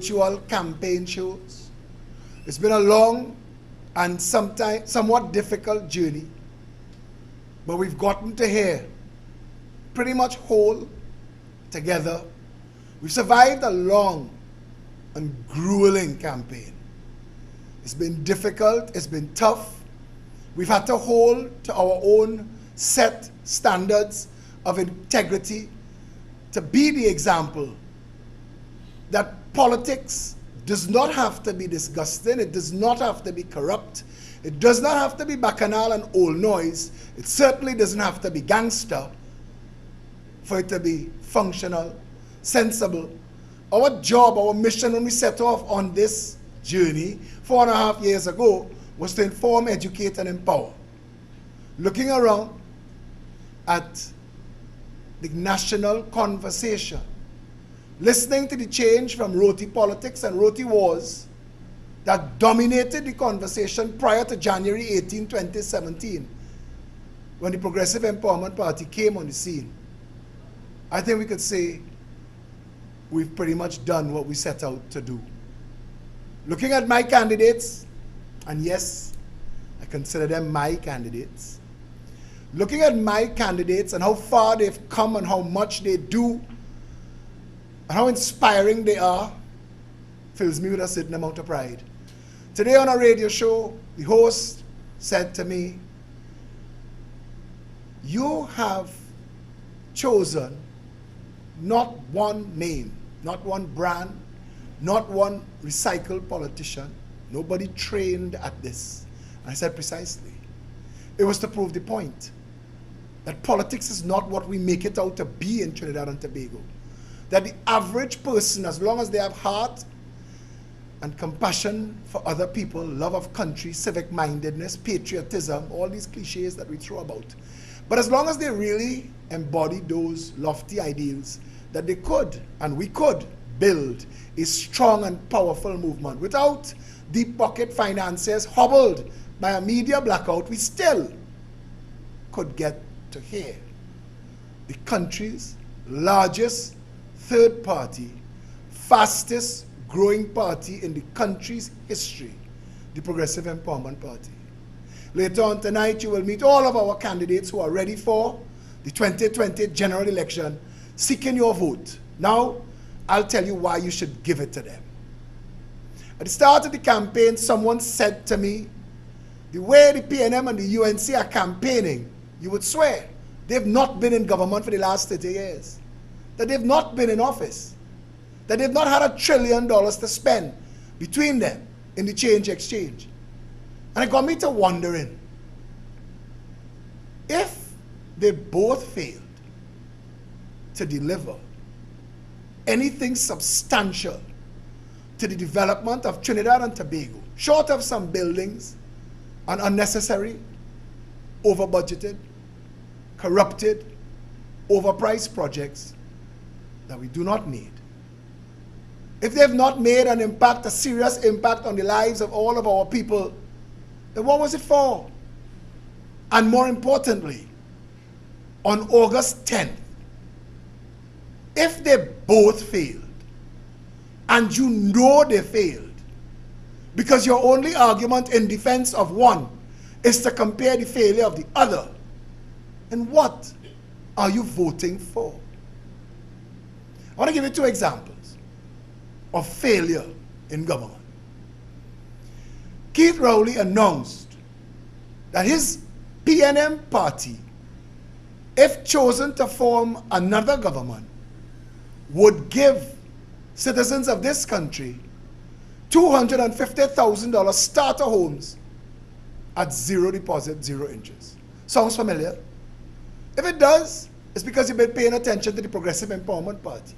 virtual campaign shows. It's been a long and somewhat difficult journey, but we've gotten to here pretty much whole together. We've survived a long and grueling campaign. It's been difficult, it's been tough. We've had to hold to our own set standards of integrity to be the example that politics does not have to be disgusting, it does not have to be corrupt, it does not have to be bacchanal and old noise, it certainly doesn't have to be gangster for it to be functional, sensible. Our job, our mission when we set off on this journey 4.5 years ago was to inform, educate, and empower. Looking around at the national conversation, listening to the change from roti politics and roti wars that dominated the conversation prior to January 18, 2017, when the Progressive Empowerment Party came on the scene, I think we could say we've pretty much done what we set out to do. Looking at my candidates, and yes, I consider them my candidates, looking at my candidates and how far they've come and how much they do and how inspiring they are, fills me with a certain amount of pride. Today on a radio show, the host said to me, "You have chosen not one name, not one brand, not one recycled politician, nobody trained at this." And I said, precisely. It was to prove the point that politics is not what we make it out to be in Trinidad and Tobago. That the average person, as long as they have heart and compassion for other people, love of country, civic mindedness, patriotism, all these cliches that we throw about, but as long as they really embody those lofty ideals, that they could and we could build a strong and powerful movement. Without deep pocket financiers hobbled by a media blackout, we still could get to here. The country's largest third party, fastest growing party in the country's history, the Progressive Empowerment Party. Later on tonight, you will meet all of our candidates who are ready for the 2020 general election, seeking your vote. Now, I'll tell you why you should give it to them. At the start of the campaign, someone said to me, the way the PNM and the UNC are campaigning, you would swear they've not been in government for the last 30 years. That they've not been in office, that they've not had $1 trillion to spend between them in the change exchange. And it got me to wondering, if they both failed to deliver anything substantial to the development of Trinidad and Tobago, short of some buildings and unnecessary, over-budgeted, corrupted, overpriced projects that we do not need. If they've not made an impact, a serious impact on the lives of all of our people, then what was it for? And more importantly, on August 10th, if they both failed, and you know they failed, because your only argument in defense of one is to compare the failure of the other, then what are you voting for? I want to give you 2 examples of failure in government. Keith Rowley announced that his PNM party, if chosen to form another government, would give citizens of this country $250,000 starter homes at 0 deposit, 0 interest. Sounds familiar? If it does, it's because you've been paying attention to the Progressive Empowerment Party.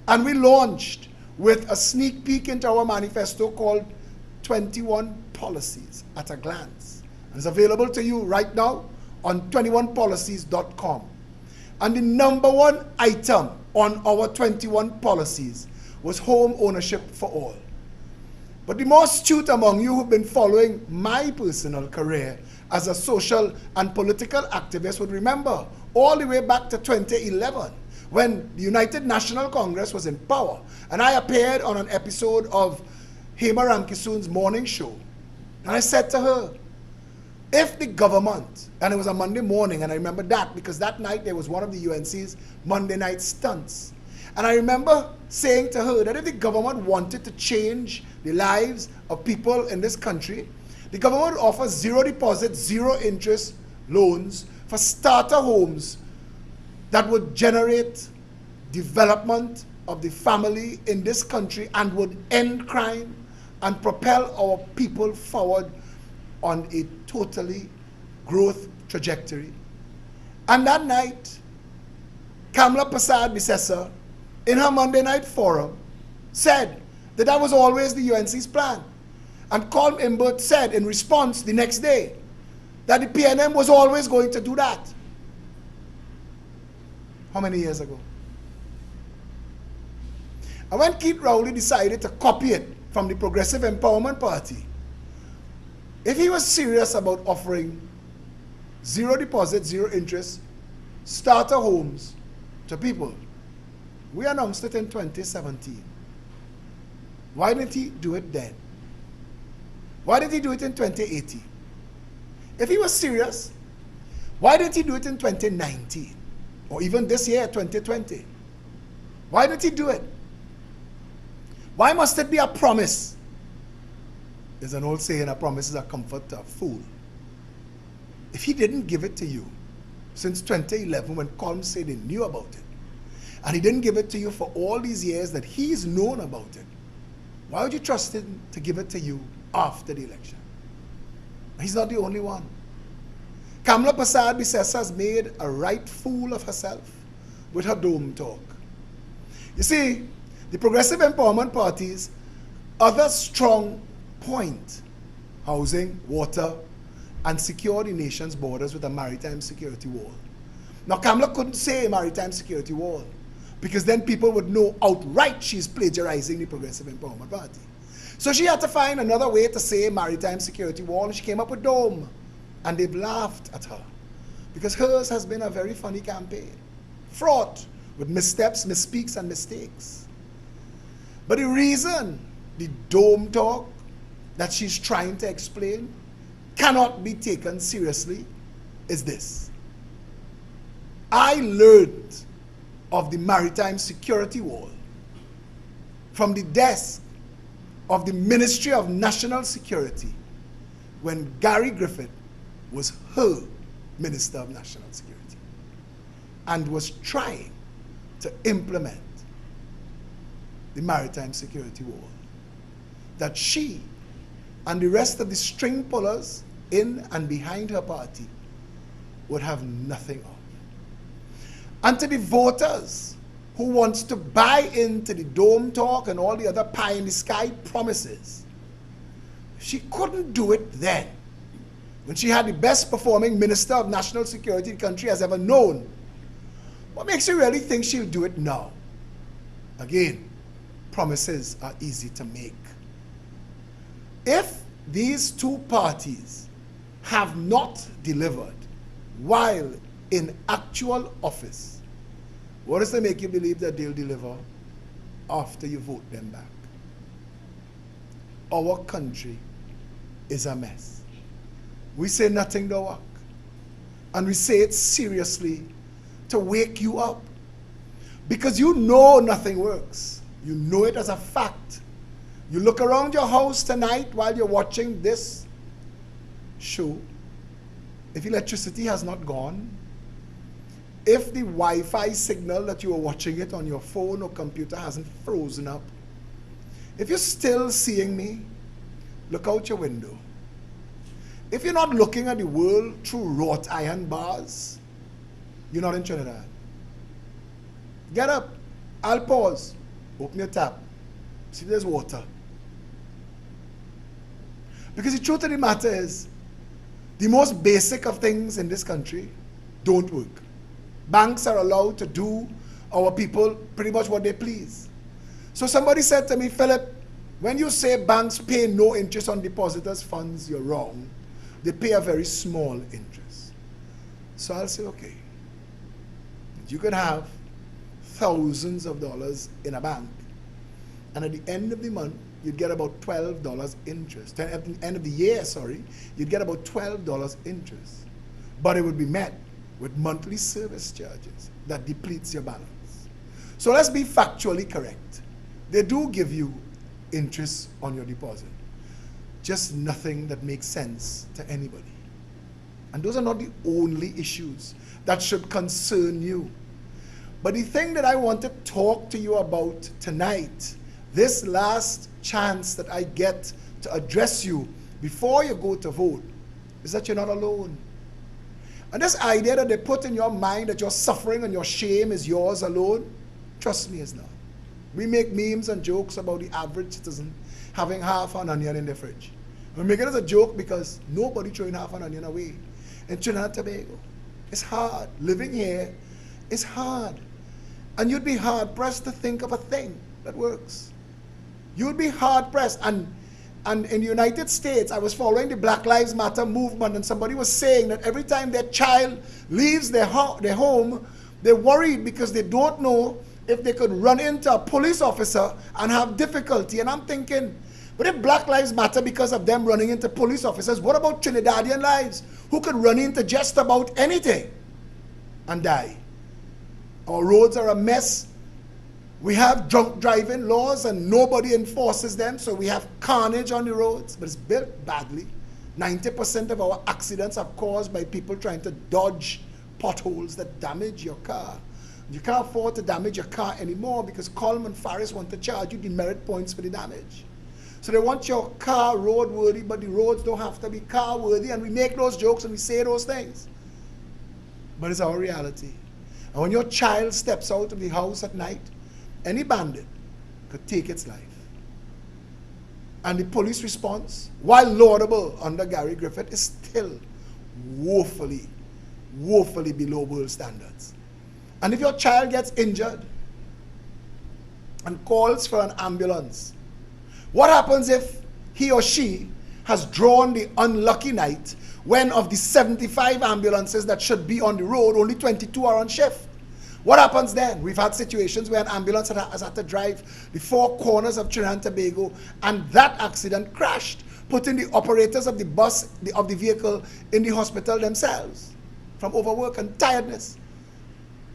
And we launched with a sneak peek into our manifesto called 21 Policies at a Glance. And it's available to you right now on 21policies.com. And the #1 item on our 21 policies was home ownership for all. But the more astute among you who've been following my personal career as a social and political activist would remember all the way back to 2011 when the United National Congress was in power, and I appeared on an episode of Hema Ramkissoon's morning show, and I said to her, if the government, and it was a Monday morning, and I remember that because that night there was one of the UNC's Monday night stunts, and I remember saying to her that if the government wanted to change the lives of people in this country, the government would offer zero deposit, zero interest loans for starter homes that would generate development of the family in this country and would end crime and propel our people forward on a totally growth trajectory. And that night, Kamla Prasad Bisesa, in her Monday night forum, said that that was always the UNC's plan. And Colm Imbert said in response the next day that the PNM was always going to do that. How many years ago? And when Keith Rowley decided to copy it from the Progressive Empowerment Party, if he was serious about offering zero deposit, zero interest, starter homes to people, we announced it in 2017. Why didn't he do it then? Why did he do it in 2018? If he was serious, why didn't he do it in 2019? Or even this year, 2020? Why didn't he do it? Why must it be a promise? There's an old saying, a promise is a comfort to a fool. If he didn't give it to you since 2011 when Colm said he knew about it, and he didn't give it to you for all these years that he's known about it, why would you trust him to give it to you after the election? He's not the only one. Kamla Prasad Bisesa has made a right fool of herself with her dome talk. You see, the Progressive Empowerment Party's other strong point, housing, water, and secure the nation's borders with a maritime security wall. Now, Kamla couldn't say maritime security wall because then people would know outright she's plagiarizing the Progressive Empowerment Party. So she had to find another way to say maritime security wall, and she came up with dome. And they've laughed at her because hers has been a very funny campaign, fraught with missteps, misspeaks, and mistakes. But the reason the dome talk that she's trying to explain cannot be taken seriously is this. I learned of the maritime security wall from the desk of the Ministry of National Security when Gary Griffith was her Minister of National Security and was trying to implement the maritime security wall that she and the rest of the string pullers in and behind her party would have nothing of. And to the voters who wants to buy into the dome talk and all the other pie in the sky promises, she couldn't do it then, when she had the best performing Minister of National Security the country has ever known. What makes you really think she'll do it now? Again, promises are easy to make. If these two parties have not delivered while in actual office, what does it make you believe that they'll deliver after you vote them back? Our country is a mess. We say nothing to work. And we say it seriously to wake you up. Because you know nothing works. You know it as a fact. You look around your house tonight while you're watching this show. If electricity has not gone, if the Wi-Fi signal that you are watching it on your phone or computer hasn't frozen up, if you're still seeing me, look out your window. If you're not looking at the world through wrought iron bars, you're not in Trinidad. Get up. I'll pause. Open your tap. See, there's water. Because the truth of the matter is, the most basic of things in this country don't work. Banks are allowed to do our people pretty much what they please. So somebody said to me, Phillip, when you say banks pay no interest on depositors' funds, you're wrong. They pay a very small interest. So I'll say, okay, you could have thousands of dollars in a bank. And at the end of the month, you'd get about $12 interest. At the end of the year, you'd get about $12 interest. But it would be met with monthly service charges that depletes your balance. So let's be factually correct. They do give you interest on your deposit. Just nothing that makes sense to anybody. And those are not the only issues that should concern you. But the thing that I want to talk to you about tonight, this last chance that I get to address you before you go to vote, is that you're not alone. And this idea that they put in your mind that your suffering and your shame is yours alone, trust me, it's not. We make memes and jokes about the average citizen having half an onion in their fridge. We make it as a joke because nobody throwing half an onion away. In Trinidad and Tobago, it's hard. Living here is hard. And you'd be hard-pressed to think of a thing that works. You'd be hard-pressed. And in the United States, I was following the Black Lives Matter movement, and somebody was saying that every time their child leaves their home, they're worried because they don't know if they could run into a police officer and have difficulty. And I'm thinking, but if Black Lives Matter because of them running into police officers, what about Trinidadian lives who could run into just about anything and die? Our roads are a mess. We have drunk driving laws and nobody enforces them, so we have carnage on the roads, but it's built badly. 90% of our accidents are caused by people trying to dodge potholes that damage your car. You can't afford to damage your car anymore because Coleman Farris want to charge you demerit points for the damage. So they want your car roadworthy, but the roads don't have to be car worthy, and we make those jokes and we say those things. But it's our reality. And when your child steps out of the house at night, any bandit could take its life. And the police response, while laudable under Gary Griffith, is still woefully, woefully below world standards. And if your child gets injured and calls for an ambulance, what happens if he or she has drawn the unlucky night when of the 75 ambulances that should be on the road, only 22 are on shift? What happens then? We've had situations where an ambulance has had to drive the four corners of Trinidad and Tobago, and that accident crashed, putting the operators of the bus, of the vehicle, in the hospital themselves from overwork and tiredness.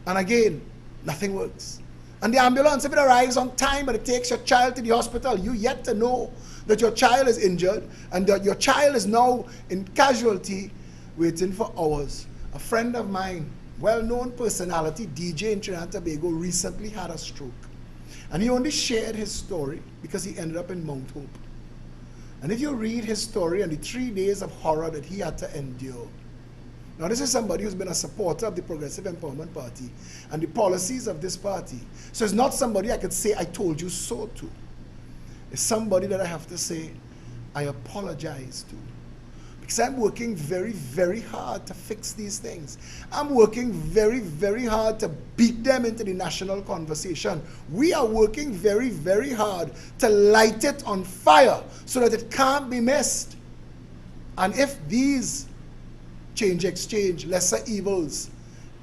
And again, nothing works. And the ambulance, if it arrives on time but it takes your child to the hospital, you yet to know that your child is injured and that your child is now in casualty, waiting for hours. A friend of mine, well-known personality, DJ in Trinidad and Tobago, recently had a stroke. And he only shared his story because he ended up in Mount Hope. And if you read his story and the 3 days of horror that he had to endure. Now this is somebody who's been a supporter of the Progressive Empowerment Party and the policies of this party. So it's not somebody I could say, I told you so to. It's somebody that I have to say, I apologize to. Because I'm working very, very hard to fix these things. I'm working very, very hard to beat them into the national conversation. We are working very, very hard to light it on fire so that it can't be missed. And if these change exchange, lesser evils,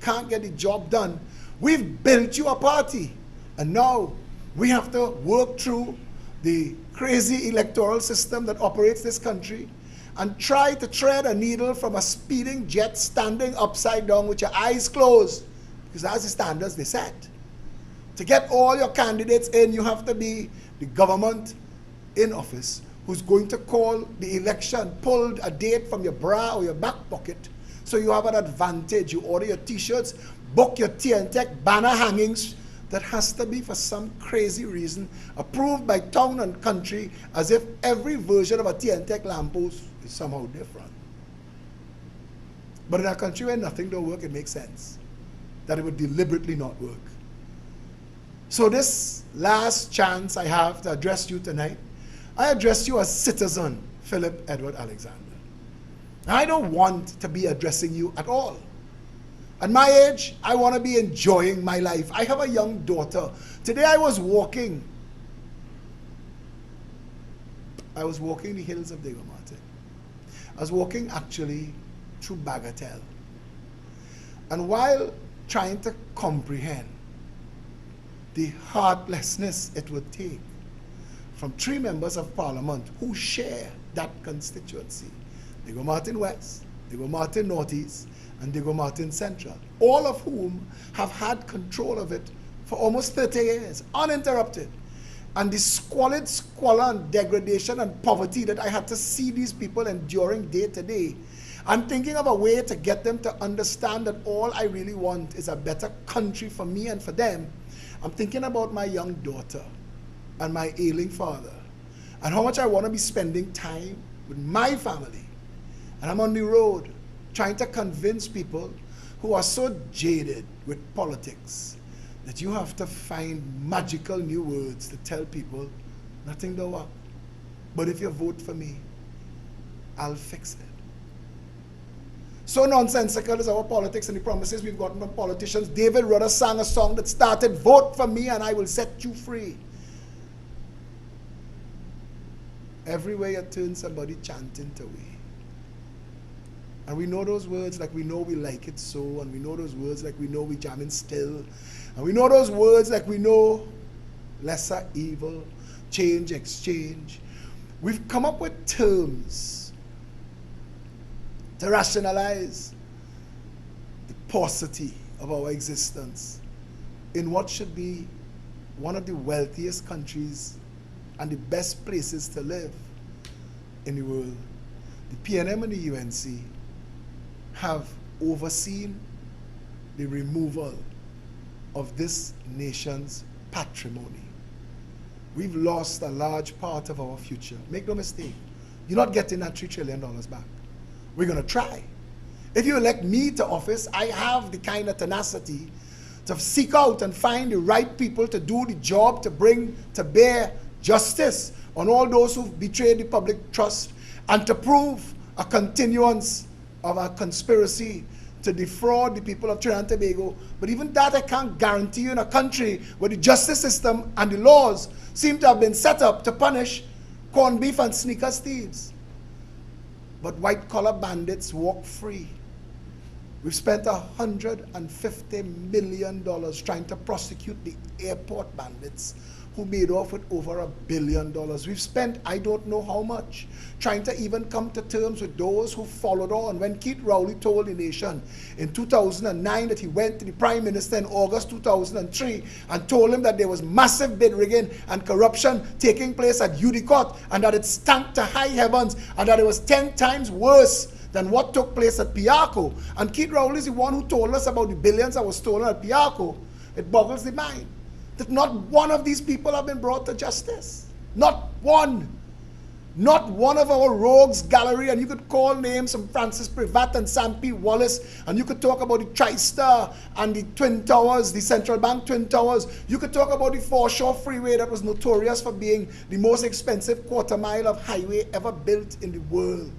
can't get the job done, we've built you a party. And now we have to work through the crazy electoral system that operates this country and try to thread a needle from a speeding jet standing upside down with your eyes closed, because that's the standards they set. To get all your candidates in, you have to be the government in office who's going to call the election, pull a date from your bra or your back pocket, so you have an advantage. You order your t-shirts, book your TNTech banner hangings, that has to be, for some crazy reason, approved by town and country, as if every version of a TNTech lamppost is somehow different. But in a country where nothing don't work, it makes sense that it would deliberately not work. So this last chance I have to address you tonight, I address you as citizen Phillip Edward Alexander. I don't want to be addressing you at all. At my age, I want to be enjoying my life. I have a young daughter. Today I was walking the hills of Diego Martin. I was walking actually through Bagatelle. And while trying to comprehend the heartlessness it would take from 3 members of parliament who share that constituency. They go Martin West, they go Martin Northeast, and they go Martin Central, all of whom have had control of it for almost 30 years, uninterrupted. And the squalid squalor and degradation and poverty that I had to see these people enduring day to day, I'm thinking of a way to get them to understand that all I really want is a better country for me and for them. I'm thinking about my young daughter and my ailing father, and how much I want to be spending time with my family. And I'm on the road trying to convince people who are so jaded with politics that you have to find magical new words to tell people nothing don't work. But if you vote for me, I'll fix it. So nonsensical is our politics and the promises we've gotten from politicians. David Rudder sang a song that started, "Vote for me and I will set you free." Everywhere you turn, somebody chanting away. And we know those words like we know we like it so, and we know those words like we know we jamming still, and we know those words like we know lesser evil, change, exchange. We've come up with terms to rationalize the paucity of our existence in what should be one of the wealthiest countries and the best places to live in the world. The PNM and the UNC have overseen the removal of this nation's patrimony. We've lost a large part of our future. Make no mistake, you're not getting that $3 trillion back. We're going to try. If you elect me to office, I have the kind of tenacity to seek out and find the right people to do the job, to bring to bear justice on all those who've betrayed the public trust, and to prove a continuance of a conspiracy to defraud the people of Trinidad and Tobago. But even that I can't guarantee you in a country where the justice system and the laws seem to have been set up to punish corned beef and sneakers thieves. But white-collar bandits walk free. We've spent $150 million trying to prosecute the airport bandits who made off with over $1 billion. We've spent I don't know how much trying to even come to terms with those who followed on. When Keith Rowley told the nation in 2009 that he went to the Prime Minister in August 2003 and told him that there was massive bid rigging and corruption taking place at Udicott, and that it stank to high heavens, and that it was 10 times worse than what took place at Piarco. And Keith Rowley is the one who told us about the billions that was stolen at Piarco. It boggles the mind that not one of these people have been brought to justice. Not one. Not one of our rogues gallery, and you could call names from Francis Privat and Sam P. Wallace, and you could talk about the TriStar and the Twin Towers, the Central Bank Twin Towers. You could talk about the Foreshore Freeway that was notorious for being the most expensive quarter mile of highway ever built in the world.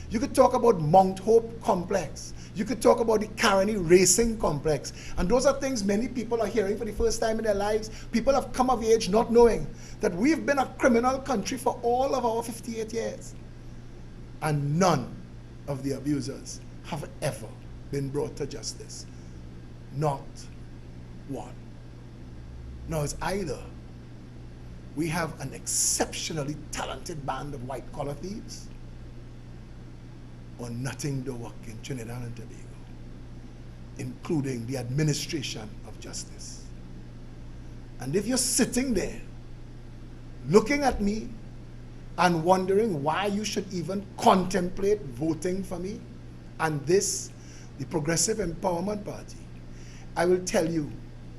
You could talk about Mount Hope Complex. You could talk about the Caroni Racing Complex. And those are things many people are hearing for the first time in their lives. People have come of age not knowing that we've been a criminal country for all of our 58 years. And none of the abusers have ever been brought to justice. Not one. Now it's either we have an exceptionally talented band of white-collar thieves, or nothing to work in Trinidad and Tobago, including the administration of justice. And if you're sitting there looking at me and wondering why you should even contemplate voting for me and this, the Progressive Empowerment Party, I will tell you,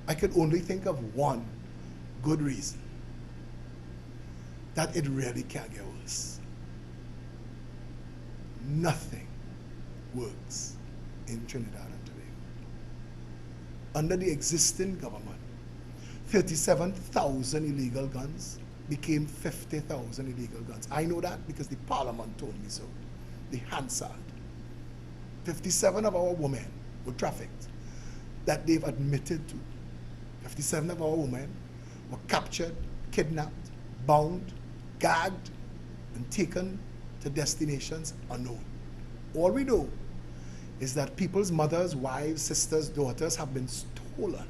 I could only think of one good reason: that it really can't get worse. Nothing works in Trinidad and Tobago. Under the existing government, 37,000 illegal guns became 50,000 illegal guns. I know that because the Parliament told me so. The Hansard. 57 of our women were trafficked that they've admitted to. 57 of our women were captured, kidnapped, bound, gagged, and taken to destinations unknown. All we know is that people's mothers, wives, sisters, daughters have been stolen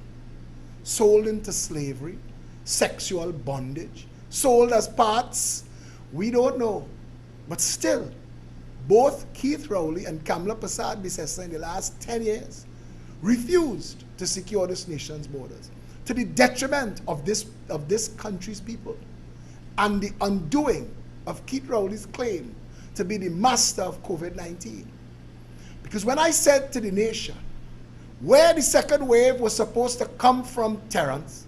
sold into slavery, sexual bondage, sold as parts. We don't know. But still, both Keith Rowley and Kamala Persad-Bissessar in the last 10 years refused to secure this nation's borders, to the detriment of this country's people, and the undoing of Keith Rowley's claim to be the master of COVID-19. Because when I said to the nation, where the second wave was supposed to come from, Terence,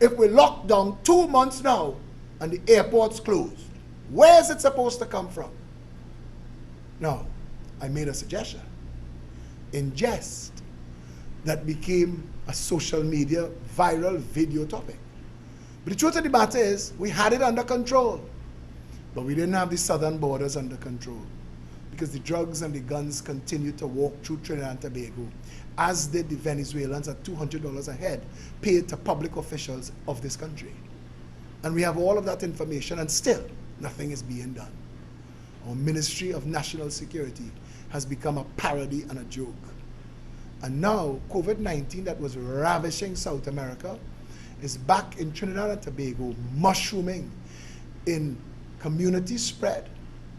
if we lock down 2 months now and the airport's closed, where is it supposed to come from? Now, I made a suggestion in jest that became a social media viral video topic. But the truth of the matter is, we had it under control, but we didn't have the southern borders under control, because the drugs and the guns continued to walk through Trinidad and Tobago, as did the Venezuelans at $200 a head, paid to public officials of this country. And we have all of that information, and still nothing is being done. Our Ministry of National Security has become a parody and a joke. And now COVID-19, that was ravishing South America, is back in Trinidad and Tobago, mushrooming in community spread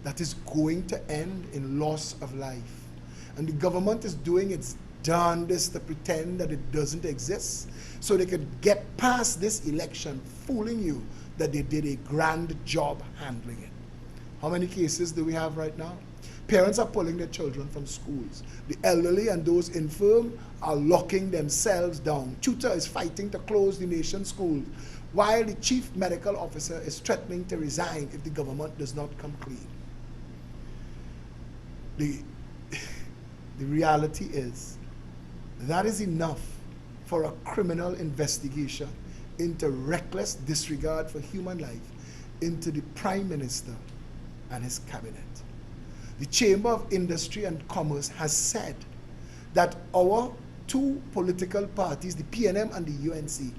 that is going to end in loss of life. And the government is doing its darndest to pretend that it doesn't exist, so they could get past this election fooling you that they did a grand job handling it. How many cases do we have right now? Parents are pulling their children from schools. The elderly and those infirm are locking themselves down. Tutor is fighting to close the nation's schools, while the chief medical officer is threatening to resign if the government does not come clean. The reality is, that is enough for a criminal investigation into reckless disregard for human life into the Prime Minister and his cabinet. The Chamber of Industry and Commerce has said that our two political parties, the PNM and the UNC,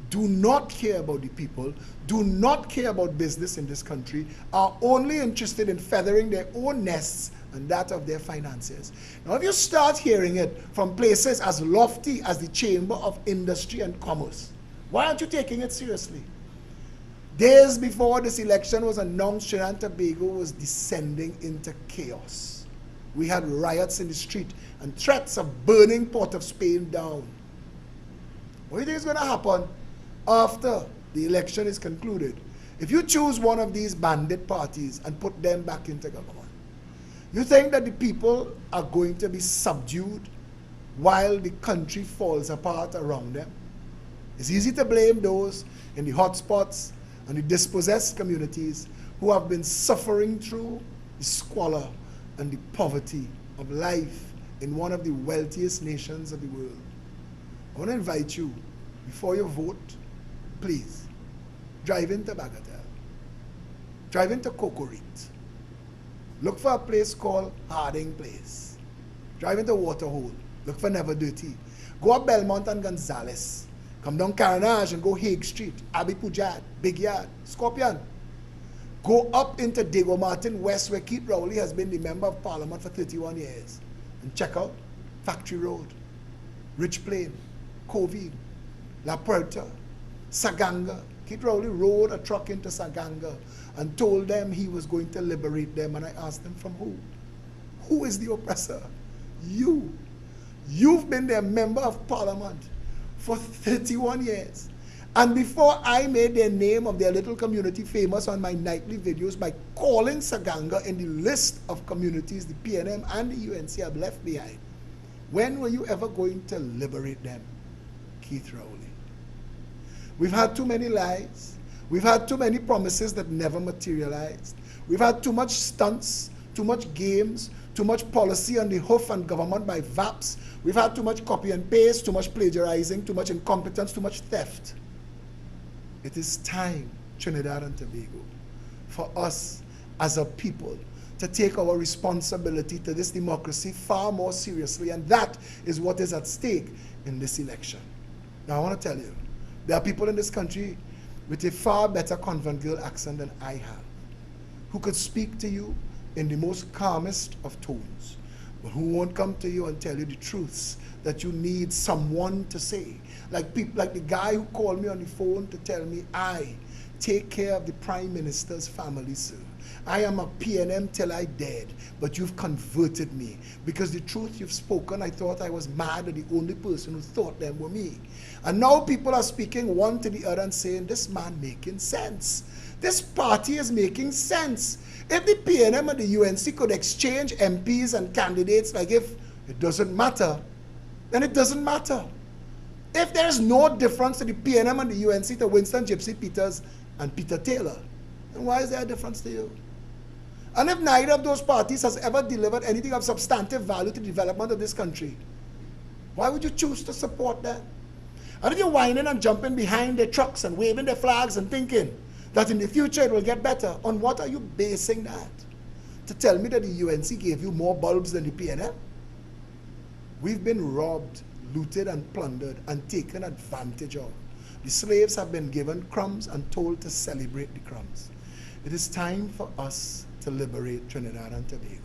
do not care about the people, do not care about business in this country, are only interested in feathering their own nests and that of their financiers. Now, if you start hearing it from places as lofty as the Chamber of Industry and Commerce, why aren't you taking it seriously? Days before this election was announced, Trinidad and Tobago was descending into chaos. We had riots in the street and threats of burning Port of Spain down. What do you think is going to happen after the election is concluded? If you choose one of these bandit parties and put them back into government, you think that the people are going to be subdued while the country falls apart around them? It's easy to blame those in the hotspots and the dispossessed communities who have been suffering through the squalor and the poverty of life in one of the wealthiest nations of the world. I want to invite you, before you vote, please, drive into Bagatelle, drive into Cocorite, look for a place called Harding Place, drive into Waterhole, look for Never Dirty, go up Belmont and Gonzales, come down Carnage and go Hague Street, Abbey Pujat, Big Yard, Scorpion. Go up into Diego Martin West, where Keith Rowley has been the Member of Parliament for 31 years. And check out Factory Road, Rich Plain, Covey, La Puerta, Saganga. Keith Rowley rode a truck into Saganga and told them he was going to liberate them. And I asked them, from who? Who is the oppressor? You. You've been their Member of Parliament for 31 years. And before I made their name of their little community famous on my nightly videos by calling Saganga in the list of communities the PNM and the UNC have left behind, when were you ever going to liberate them, Keith Rowley? We've had too many lies. We've had too many promises that never materialized. We've had too much stunts, too much games, too much policy on the hoof and government by VAPs. We've had too much copy and paste, too much plagiarizing, too much incompetence, too much theft. It is time, Trinidad and Tobago, for us as a people to take our responsibility to this democracy far more seriously, and that is what is at stake in this election. Now, I want to tell you, there are people in this country with a far better convent girl accent than I have, who could speak to you in the most calmest of tones, but who won't come to you and tell you the truths that you need someone to say. Like people, like the guy who called me on the phone to tell me, I take care of the Prime Minister's family, sir. I am a PNM till I dead, but you've converted me. Because the truth you've spoken, I thought I was mad at the only person who thought them were me. And now people are speaking one to the other and saying, this man making sense. This party is making sense. If the PNM and the UNC could exchange MPs and candidates, like if it doesn't matter, then it doesn't matter. If there is no difference to the PNM and the UNC to Winston Gypsy Peters and Peter Taylor, then why is there a difference to you? And if neither of those parties has ever delivered anything of substantive value to the development of this country, why would you choose to support them? And if you're whining and jumping behind their trucks and waving their flags and thinking that in the future it will get better, on what are you basing that? To tell me that the UNC gave you more bulbs than the PNM? We've been robbed, looted and plundered and taken advantage of. The slaves have been given crumbs and told to celebrate the crumbs. It is time for us to liberate Trinidad and Tobago.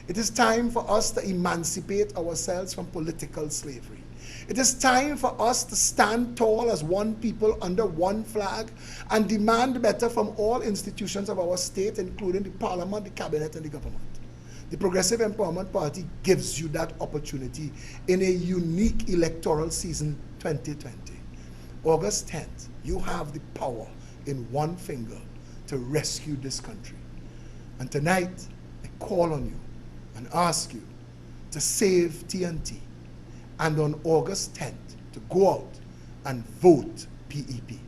It is time for us to emancipate ourselves from political slavery. It is time for us to stand tall as one people under one flag and demand better from all institutions of our state, including the parliament, the cabinet, and the government. The Progressive Empowerment Party gives you that opportunity in a unique electoral season 2020. August 10th, you have the power in one finger to rescue this country. And tonight, I call on you and ask you to save TNT, and on August 10th, to go out and vote PEP.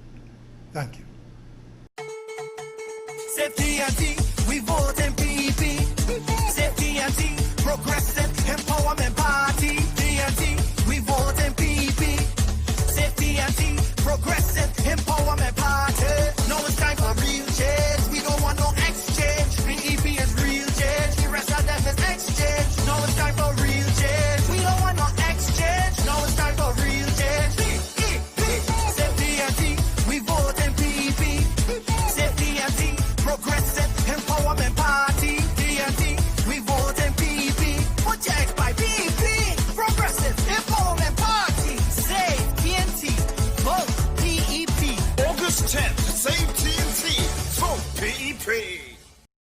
Thank you. Save TNT.